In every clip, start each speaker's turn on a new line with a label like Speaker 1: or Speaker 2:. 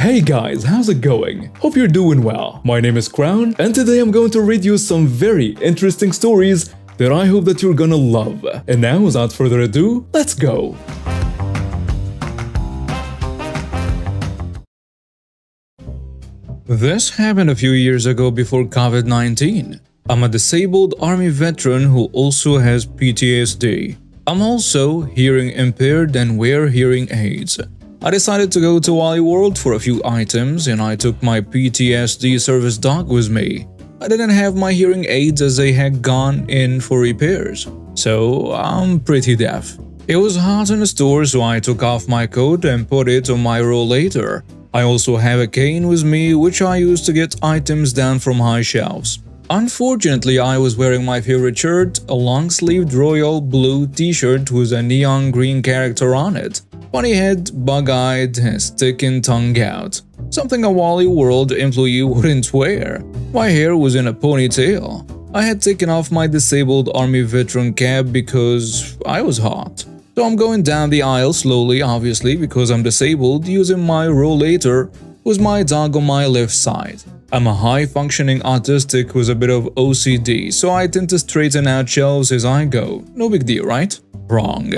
Speaker 1: Hey guys, how's it going? Hope you're doing well. My name is Crown, and today I'm going to read you some very interesting stories that I hope that you're gonna love. And now, without further ado, let's go! This happened a few years ago before COVID-19. I'm a disabled army veteran who also has PTSD. I'm also hearing impaired and wear hearing aids. I decided to go to Wally World for a few items and I took my PTSD service dog with me. I didn't have my hearing aids as they had gone in for repairs, so I'm pretty deaf. It was hot in the store, so I took off my coat and put it on my rollator. I also have a cane with me, which I use to get items down from high shelves. Unfortunately, I was wearing my favorite shirt, a long-sleeved royal blue t-shirt with a neon green character on it. Funny head, bug-eyed, and sticking tongue out. Something a Wally World employee wouldn't wear. My hair was in a ponytail. I had taken off my disabled army veteran cap because I was hot. So I'm going down the aisle slowly, obviously because I'm disabled, using my rollator with my dog on my left side. I'm a high-functioning autistic with a bit of OCD, so I tend to straighten out shelves as I go. No big deal, right? Wrong.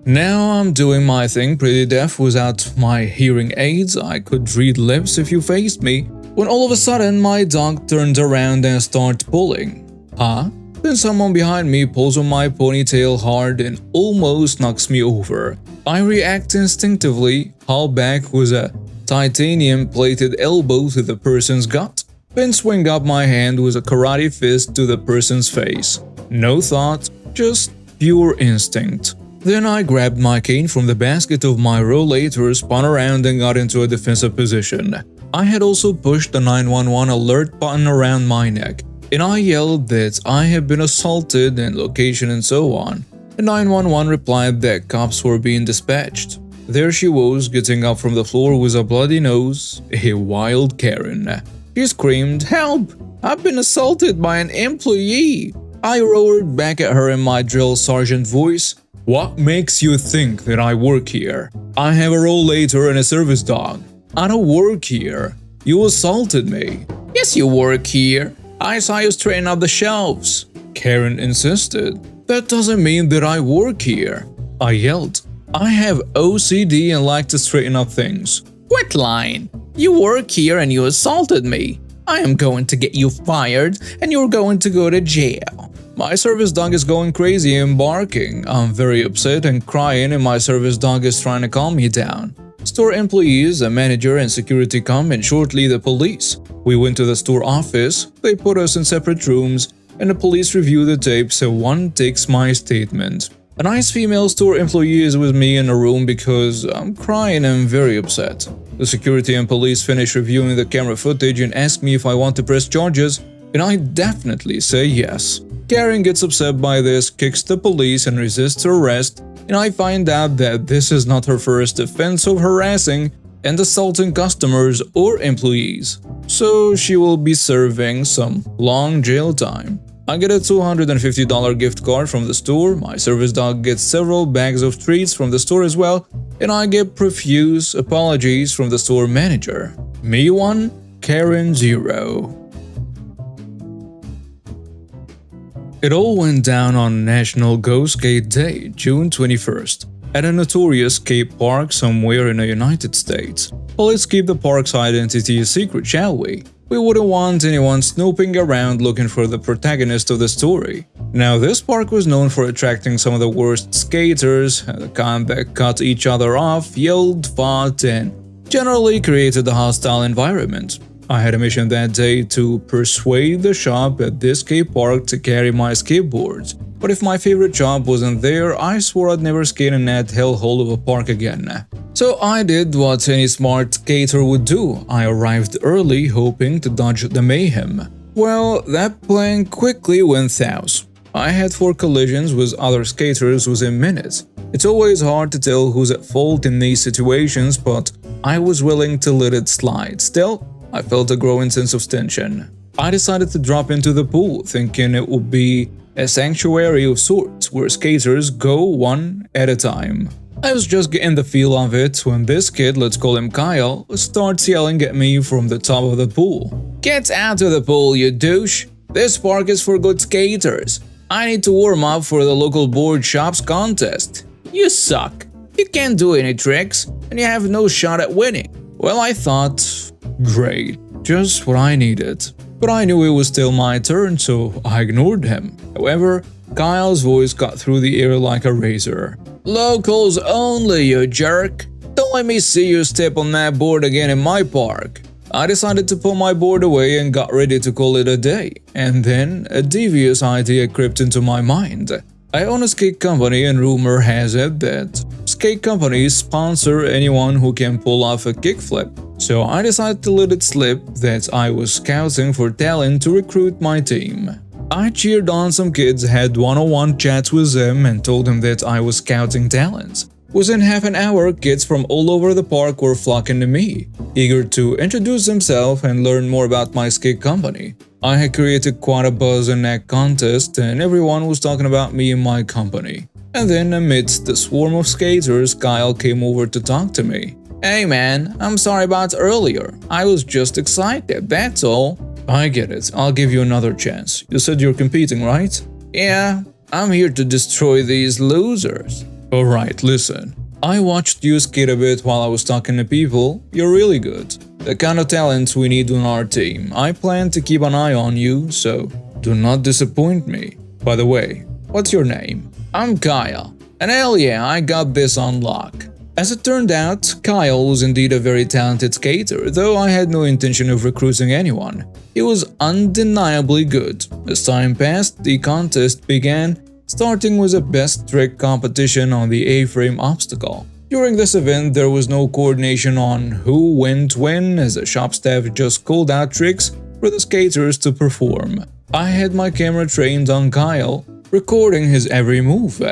Speaker 1: Now I'm doing my thing pretty deaf without my hearing aids. I could read lips if you faced me, when all of a sudden my dog turned around and started pulling. Huh? Then someone behind me pulls on my ponytail hard and almost knocks me over. I react instinctively, haul back with a titanium-plated elbow to the person's gut, then swing up my hand with a karate fist to the person's face. No thought, just pure instinct. Then I grabbed my cane from the basket of my rollator, spun around and got into a defensive position. I had also pushed the 911 alert button around my neck, and I yelled that I had been assaulted and location and so on. The 911 replied that cops were being dispatched. There she was, getting up from the floor with a bloody nose, a wild Karen. She screamed, "Help! I've been assaulted by an employee!" I roared back at her in my drill sergeant voice. "What makes you think that I work here? I have a rollator and a service dog. I don't work here. You assaulted me." "Yes, you work here. I saw you straighten up the shelves," Karen insisted. "That doesn't mean that I work here," I yelled. "I have OCD and like to straighten up things." "Quit lying. You work here and you assaulted me. I am going to get you fired and you're going to go to jail." My service dog is going crazy and barking. I'm very upset and crying, and my service dog is trying to calm me down. Store employees, a manager and security come, and shortly the police. We went to the store office, they put us in separate rooms, and the police review the tapes and one takes my statement. A nice female store employee is with me in a room because I'm crying and very upset. The security and police finish reviewing the camera footage and ask me if I want to press charges, and I definitely say yes. Karen gets upset by this, kicks the police and resists arrest, and I find out that this is not her first offense of harassing and assaulting customers or employees. So she will be serving some long jail time. I get a $250 gift card from the store, my service dog gets several bags of treats from the store as well, and I get profuse apologies from the store manager. Me 1, Karen 0. It all went down on National Go Skate Day, June 21st, at a notorious skate park somewhere in the United States. Well, let's keep the park's identity a secret, shall we? We wouldn't want anyone snooping around looking for the protagonist of the story. Now, this park was known for attracting some of the worst skaters, the kind that cut each other off, yelled, fought, and generally created a hostile environment. I had a mission that day to persuade the shop at this skate park to carry my skateboards, but if my favorite shop wasn't there, I swore I'd never skate in that hellhole of a park again. So I did what any smart skater would do. I arrived early, hoping to dodge the mayhem. Well, that plan quickly went south. I had 4 collisions with other skaters within minutes. It's always hard to tell who's at fault in these situations, but I was willing to let it slide. Still, I felt a growing sense of tension. I decided to drop into the pool, thinking it would be a sanctuary of sorts where skaters go one at a time. I was just getting the feel of it when this kid, let's call him Kyle, starts yelling at me from the top of the pool. "Get out of the pool, you douche! This park is for good skaters. I need to warm up for the local board shops contest. You suck. You can't do any tricks, and you have no shot at winning." Well, I thought, great, just what I needed. But I knew it was still my turn, so I ignored him. However, Kyle's voice cut through the air like a razor. "Locals only, you jerk! Don't let me see you step on that board again in my park." I decided to put my board away and got ready to call it a day. And then a devious idea crept into my mind. I own a skate company, and rumor has it that skate companies sponsor anyone who can pull off a kickflip. So I decided to let it slip that I was scouting for talent to recruit my team. I cheered on some kids, had one-on-one chats with them, and told them that I was scouting talents. Within half an hour, kids from all over the park were flocking to me, eager to introduce themselves and learn more about my skate company. I had created quite a buzz in that contest, and everyone was talking about me and my company. And then, amidst the swarm of skaters, Kyle came over to talk to me. "Hey man, I'm sorry about earlier. I was just excited, that's all." "I get it. I'll give you another chance. You said you're competing, right?" "Yeah, I'm here to destroy these losers." "Alright, listen. I watched you skate a bit while I was talking to people. You're really good. The kind of talent we need on our team. I plan to keep an eye on you, so do not disappoint me. By the way, what's your name?" "I'm Kyle. And hell yeah, I got this on lock." As it turned out, Kyle was indeed a very talented skater, though I had no intention of recruiting anyone. He was undeniably good. As time passed, the contest began, starting with a best trick competition on the A-frame obstacle. During this event, there was no coordination on who went when, as the shop staff just called out tricks for the skaters to perform. I had my camera trained on Kyle, recording his every move.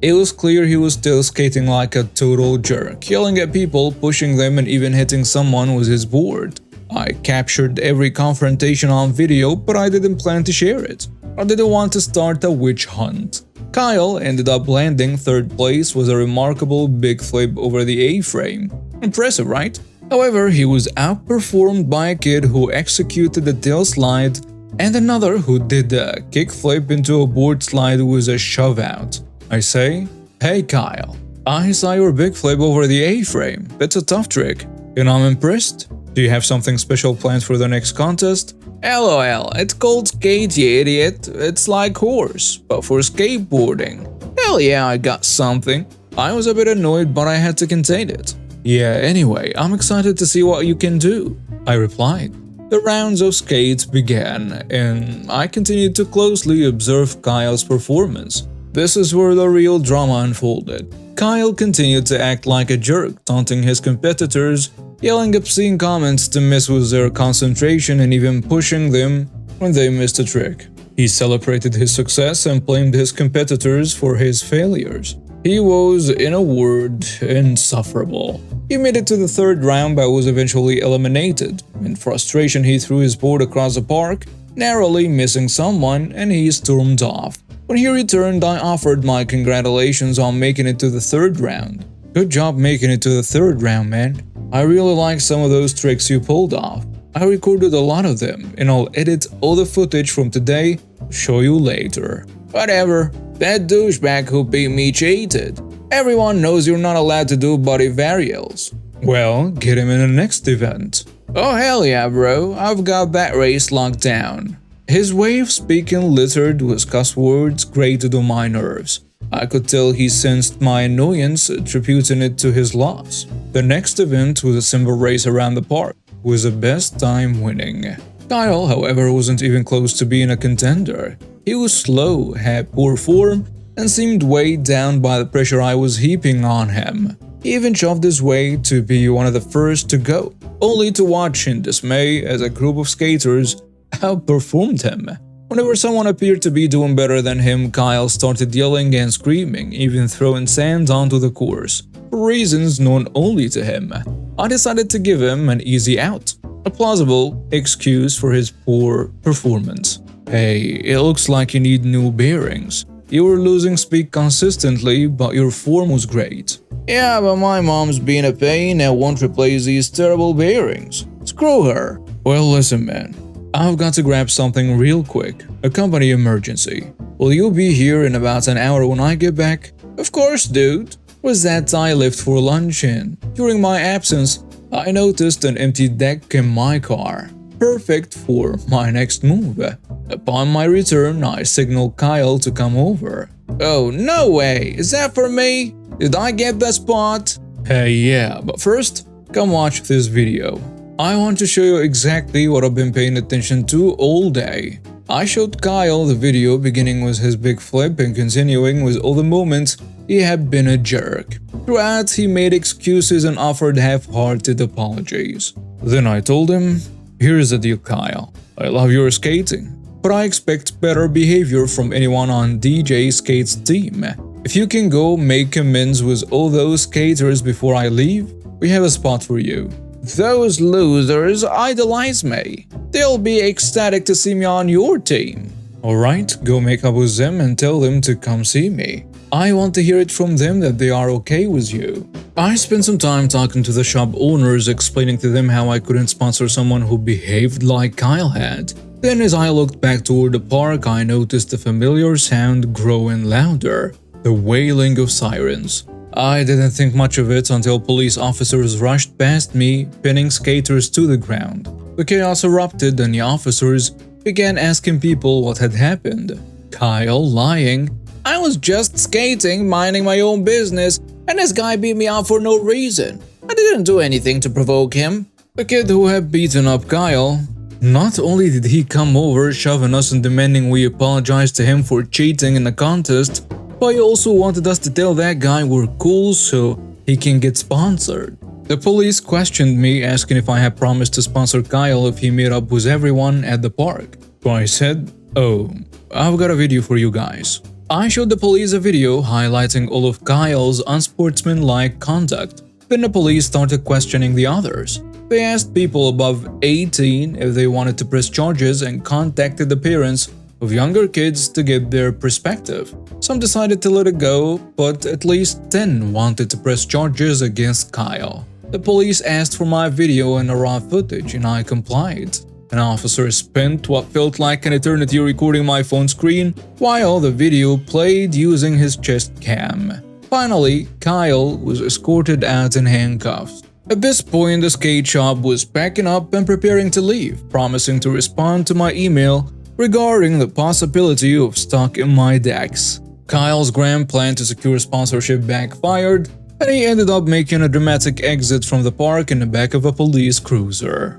Speaker 1: It was clear he was still skating like a total jerk, yelling at people, pushing them, and even hitting someone with his board. I captured every confrontation on video, but I didn't plan to share it. I didn't want to start a witch hunt. Kyle ended up landing third place with a remarkable big flip over the A-frame. Impressive, right? However, he was outperformed by a kid who executed the tail slide and another who did a kickflip into a board slide with a shove out. I say, "Hey Kyle, I saw your big flip over the A-frame. That's a tough trick, and I'm impressed. Do you have something special planned for the next contest?" "LOL, it's called skate, you idiot. It's like horse, but for skateboarding." "Hell yeah, I got something." I was a bit annoyed, but I had to contain it. "Yeah, anyway, I'm excited to see what you can do," I replied. The rounds of skates began, and I continued to closely observe Kyle's performance. This is where the real drama unfolded. Kyle continued to act like a jerk, taunting his competitors, yelling obscene comments to mess with their concentration, and even pushing them when they missed a trick. He celebrated his success and blamed his competitors for his failures. He was, in a word, insufferable. He made it to the third round but was eventually eliminated. In frustration, he threw his board across the park, narrowly missing someone, and he stormed off. When he returned, I offered my congratulations on making it to the third round. "Good job making it to the third round, man. I really like some of those tricks you pulled off. I recorded a lot of them, and I'll edit all the footage from today to show you later." "Whatever. That douchebag who beat me cheated. Everyone knows you're not allowed to do body varials." "Well, get him in the next event." "Oh hell yeah, bro. I've got that race locked down." His way of speaking, littered with cuss words, grated on my nerves. I could tell he sensed my annoyance, attributing it to his loss. The next event was a simple race around the park, with the best time winning. Kyle, however, wasn't even close to being a contender. He was slow, had poor form, and seemed weighed down by the pressure I was heaping on him. He even shoved his way to be one of the first to go, only to watch in dismay as a group of skaters outperformed him. Whenever someone appeared to be doing better than him, Kyle started yelling and screaming, even throwing sand onto the course, for reasons known only to him. I decided to give him an easy out, a plausible excuse for his poor performance. "Hey, it looks like you need new bearings. You were losing speed consistently, but your form was great. Yeah, but my mom's being a pain and won't replace these terrible bearings. Screw her. Well, listen, man. I've got to grab something real quick. A company emergency. Will you be here in about an hour when I get back? Of course, dude. Was that I left for lunch and during my absence, I noticed an empty deck in my car. Perfect for my next move. Upon my return, I signaled Kyle to come over. Oh, no way! Is that for me? Did I get the spot? Hey, yeah, but first, come watch this video. I want to show you exactly what I've been paying attention to all day. I showed Kyle the video beginning with his big flip and continuing with all the moments he had been a jerk. Throughout, he made excuses and offered half-hearted apologies. Then I told him, here's the deal, Kyle. I love your skating, but I expect better behavior from anyone on DJ Skate's team. If you can go make amends with all those skaters before I leave, we have a spot for you. Those losers idolize me. They'll be ecstatic to see me on your team. Alright, go make up with them and tell them to come see me. I want to hear it from them that they are okay with you. I spent some time talking to the shop owners, explaining to them how I couldn't sponsor someone who behaved like Kyle had. Then as I looked back toward the park, I noticed a familiar sound growing louder. The wailing of sirens. I didn't think much of it until police officers rushed past me, pinning skaters to the ground. The chaos erupted and the officers began asking people what had happened. Kyle lying, I was just skating, minding my own business, and this guy beat me up for no reason. I didn't do anything to provoke him. The kid who had beaten up Kyle, not only did he come over shoving us and demanding we apologize to him for cheating in the contest, but he also wanted us to tell that guy we're cool so he can get sponsored. The police questioned me, asking if I had promised to sponsor Kyle if he met up with everyone at the park. So I said, oh, I've got a video for you guys. I showed the police a video highlighting all of Kyle's unsportsmanlike conduct. Then the police started questioning the others. They asked people above 18 if they wanted to press charges and contacted the parents of younger kids to get their perspective. Some decided to let it go, but at least 10 wanted to press charges against Kyle. The police asked for my video and the raw footage, and I complied. An officer spent what felt like an eternity recording my phone screen while the video played using his chest cam. Finally, Kyle was escorted out in handcuffs. At this point, the skate shop was packing up and preparing to leave, promising to respond to my email regarding the possibility of stock in my decks. Kyle's grand plan to secure sponsorship backfired, and he ended up making a dramatic exit from the park in the back of a police cruiser.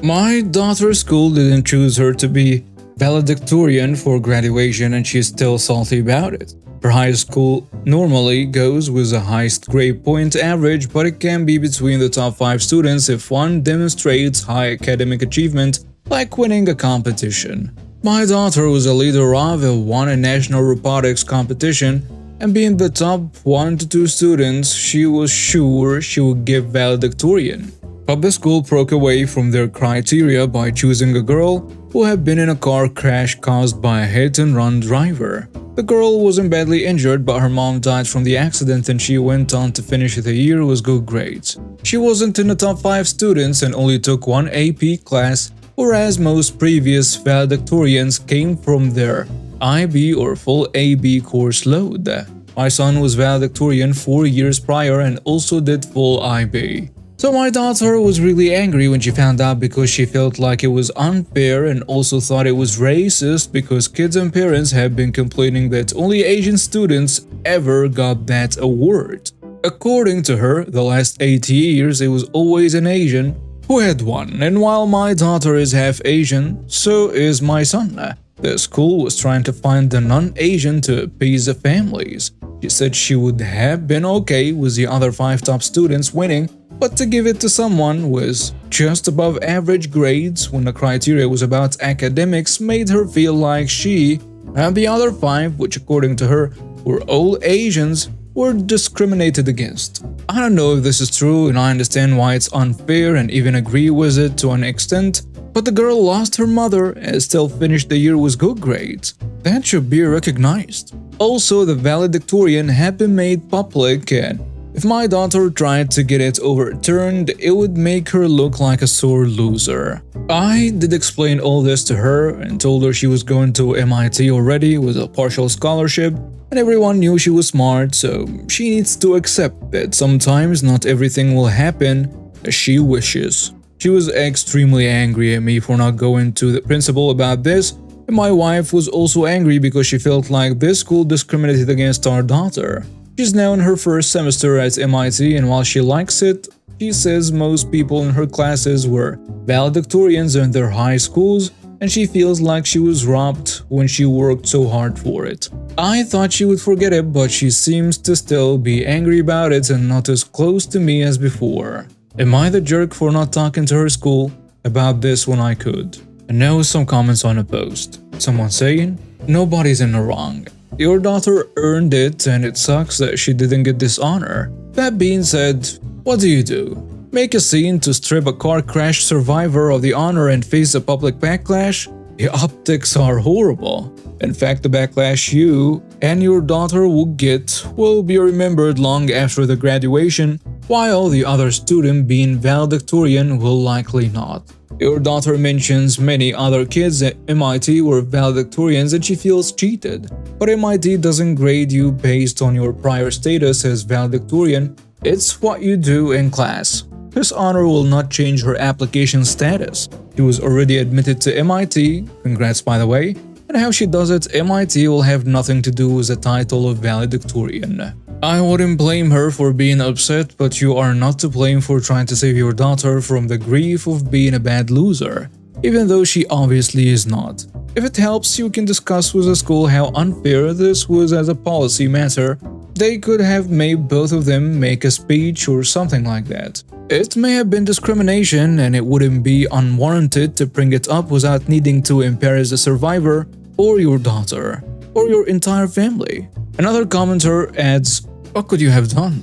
Speaker 1: My daughter's school didn't choose her to be valedictorian for graduation, and she's still salty about it. Her high school normally goes with a highest grade point average, but it can be between the top 5 students if one demonstrates high academic achievement, like winning a competition. My daughter was a leader of and won a national robotics competition, and being the top 1 to 2 students, she was sure she would get valedictorian. But the school broke away from their criteria by choosing a girl who had been in a car crash caused by a hit-and-run driver. The girl wasn't badly injured, but her mom died from the accident and she went on to finish the year with good grades. She wasn't in the top 5 students and only took 1 AP class, whereas most previous valedictorians came from their IB or full AB course load. My son was valedictorian 4 years prior and also did full IB. So my daughter was really angry when she found out because she felt like it was unfair and also thought it was racist because kids and parents had been complaining that only Asian students ever got that award. According to her, the last 80 years it was always an Asian who had won, and while my daughter is half Asian, so is my son. The school was trying to find a non-Asian to appease the families. She said she would have been okay with the other 5 top students winning, but to give it to someone with just above average grades when the criteria was about academics made her feel like she and the other 5, which according to her were all Asians, were discriminated against. I don't know if this is true, and I understand why it's unfair and even agree with it to an extent, but the girl lost her mother and still finished the year with good grades. That should be recognized. Also, the valedictorian had been made public, and if my daughter tried to get it overturned, it would make her look like a sore loser. I did explain all this to her and told her she was going to MIT already with a partial scholarship, and everyone knew she was smart, so she needs to accept that sometimes not everything will happen as she wishes. She was extremely angry at me for not going to the principal about this, and my wife was also angry because she felt like this school discriminated against our daughter. She's now in her first semester at MIT, and while she likes it, she says most people in her classes were valedictorians in their high schools, and she feels like she was robbed when she worked so hard for it. I thought she would forget it, but she seems to still be angry about it and not as close to me as before. Am I the jerk for not talking to her school about this when I could? And now some comments on a post. Someone saying, "Nobody's in the wrong. Your daughter earned it, and it sucks that she didn't get this honor. That being said, what do? Make a scene to strip a car crash survivor of the honor and face a public backlash? The optics are horrible. In fact, the backlash you and your daughter will get will be remembered long after the graduation, while the other student being valedictorian will likely not. Your daughter mentions many other kids at MIT were valedictorians and she feels cheated. But MIT doesn't grade you based on your prior status as valedictorian, it's what you do in class. This honor will not change her application status. She was already admitted to MIT, congrats by the way, and how she does it MIT will have nothing to do with the title of valedictorian. I wouldn't blame her for being upset, but you are not to blame for trying to save your daughter from the grief of being a bad loser, even though she obviously is not. If it helps, you can discuss with the school how unfair this was as a policy matter. They could have made both of them make a speech or something like that. It may have been discrimination, and it wouldn't be unwarranted to bring it up without needing to embarrass the survivor or your daughter or your entire family. Another commenter adds, "What could you have done?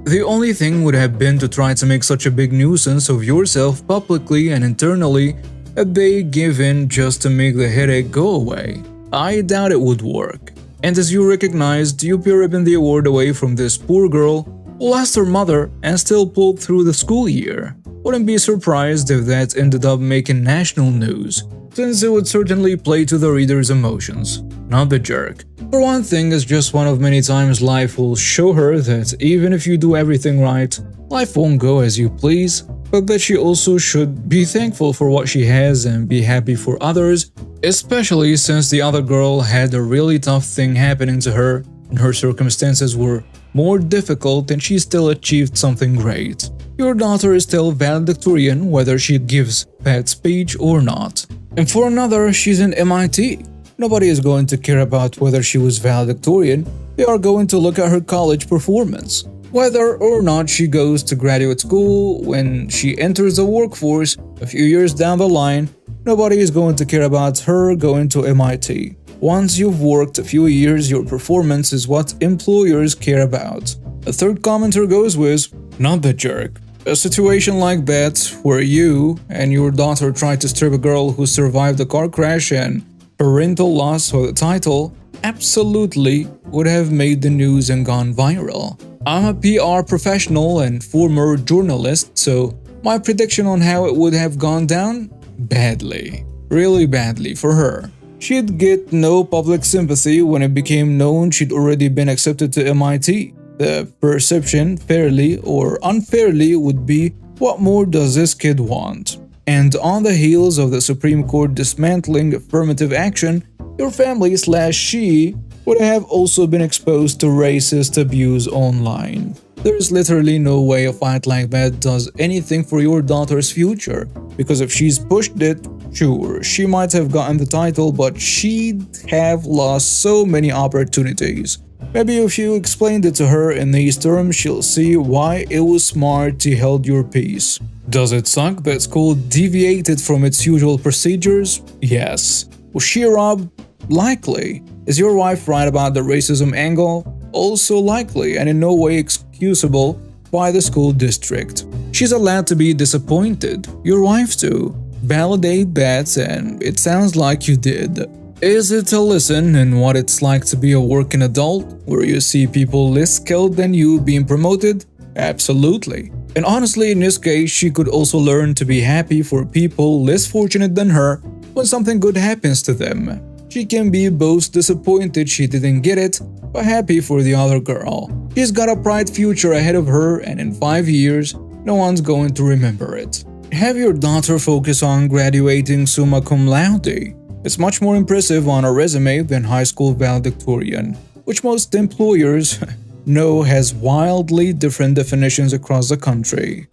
Speaker 1: The only thing would have been to try to make such a big nuisance of yourself publicly and internally that they give in just to make the headache go away. I doubt it would work. And as you recognized, you ribbon the award away from this poor girl who lost her mother and still pulled through the school year. Wouldn't be surprised if that ended up making national news, since it would certainly play to the reader's emotions, not the jerk. For one thing, it's just one of many times life will show her that even if you do everything right, life won't go as you please, but that she also should be thankful for what she has and be happy for others, especially since the other girl had a really tough thing happening to her and her circumstances were more difficult and she still achieved something great. Your daughter is still valedictorian whether she gives that speech or not. And for another, she's in MIT. Nobody is going to care about whether she was valedictorian. They are going to look at her college performance. Whether or not she goes to graduate school, when she enters the workforce a few years down the line, nobody is going to care about her going to MIT. Once you've worked a few years, your performance is what employers care about. A third commenter goes with, "Not the jerk. A situation like that, where you and your daughter tried to strip a girl who survived a car crash and parental loss of the title, absolutely would have made the news and gone viral. I'm a PR professional and former journalist, so my prediction on how it would have gone down? Badly. Really badly for her. She'd get no public sympathy when it became known she'd already been accepted to MIT. The perception, fairly or unfairly, would be, what more does this kid want? And on the heels of the Supreme Court dismantling affirmative action, your family/she would have also been exposed to racist abuse online. There's literally no way a fight like that does anything for your daughter's future, because if she's pushed it, sure, she might have gotten the title, but she'd have lost so many opportunities. Maybe if you explained it to her in these terms, she'll see why it was smart to hold your peace. Does it suck that school deviated from its usual procedures? Yes. Was she robbed? Likely. Is your wife right about the racism angle? also likely and in no way excusable by the school district. She's allowed to be disappointed, your wife too. Validate bets, and it sounds like you did. Is it a lesson in what it's like to be a working adult, where you see people less skilled than you being promoted? Absolutely. And honestly, in this case, she could also learn to be happy for people less fortunate than her when something good happens to them. She can be both disappointed she didn't get it, but happy for the other girl. She's got a bright future ahead of her, and in 5 years, no one's going to remember it. Have your daughter focus on graduating summa cum laude. It's much more impressive on a resume than high school valedictorian, which most employers know has wildly different definitions across the country.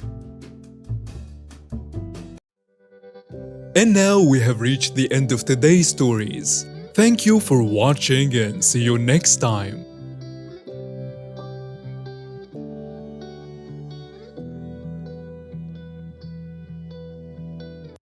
Speaker 2: And now we have reached the end of today's stories. Thank you for watching and see you next time.